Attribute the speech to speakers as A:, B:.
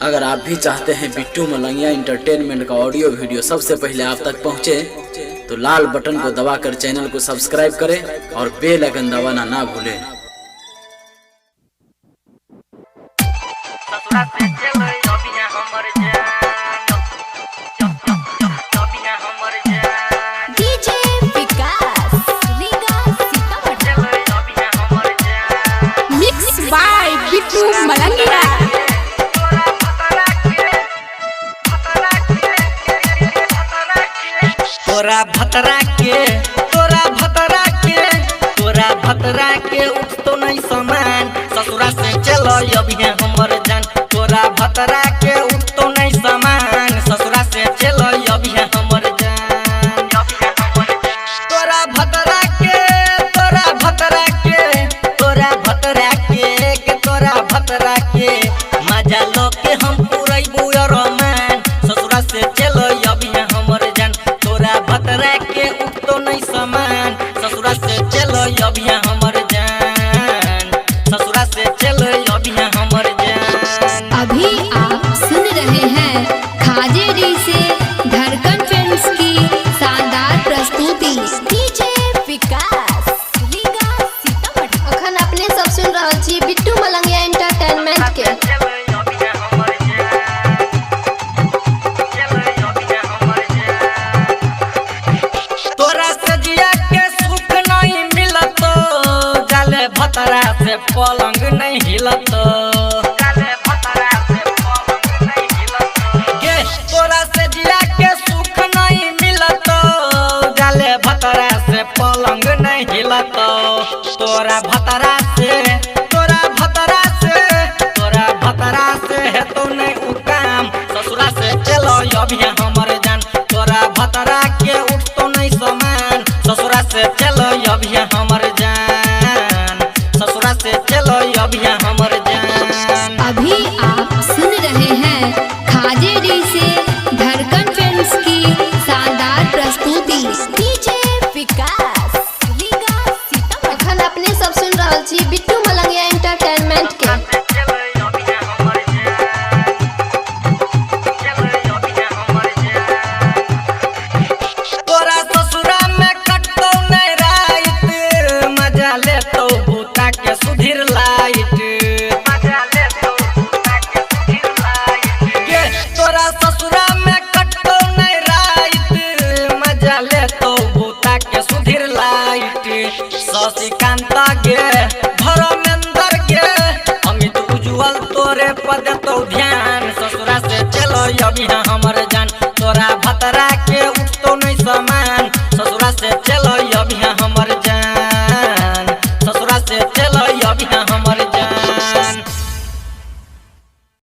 A: अगर आप भी चाहते हैं बिट्टू मलंगिया इंटरटेनमेंट का ऑडियो वीडियो सबसे पहले आप तक पहुंचे, तो लाल बटन को दबाकर चैनल को सब्सक्राइब करें और बेल आइकन दबाना ना भूलें।
B: बिट्टू मलंगिया
C: तोरा भतरा के उठ तो नहीं समान ससुरा से चलो अभी हमर जान। तोरा भतरा के उठ तो नहीं समान ससुरा से चलो अभी हमर जान। तोरा भतरा के मजा लो के हम पूरा बुयरमान ससुरा से चलो अभी हमर जान। तोरा भतरा के उठ तो नहीं समान ससुरा से चलो अभी हमर जान। ससुरा से चलो अभी हमर जान।
B: अभी आप सुन रहे हैं खाजे डी से धड़कन फिल्म्स की शानदार प्रस्तुति डीजे विकास लीगा सीतामढ़ी। अखन अपने सब सुन रहल छी बिट्टू मलंगिया एंटरटेनमेंट के।
C: भतरा से पलंग नहीं हिलत गे, तोरा से जिया के सुख नहीं मिलत गाले भतरा से पलंग नहीं हिलत। तोरा भतरा से है तो नहीं उकाम ससुरा से चलो अभी हमर जान। तोरा भतरा के उठ तो नहीं समान ससुरा से चलो अभी हमर जान। ससुरा से चलो अभी हमर जान।
B: अभी आप सुन रहे हैं खाजे डी से धड़कन फिल्म्स की शानदार प्रस्तुति डीजे विकास लीगा सीतामढ़ी। अखन अपने सब सुन रहल छी बिट्टू मलंगिया एंटरटेनमेंट के।
C: तोरा ससुरा में कटतो नहीं राइत मजा ले तो भूता के सुधीर लाइट गे, तोरा ससुरा में कटतो नहीं राइत मजा ले तो भूता के सुधीर लाइट। शशिकांत गे धर्मेंद्र गे अमित उज्जवल तोरे पद तो ध्यान ससुरा से चलो अभी हमर जान। तोरा भतरा के उठ तो नहीं समान ससुरा से चलो अभी हमर जान। ससुरा से चलो अभी हमर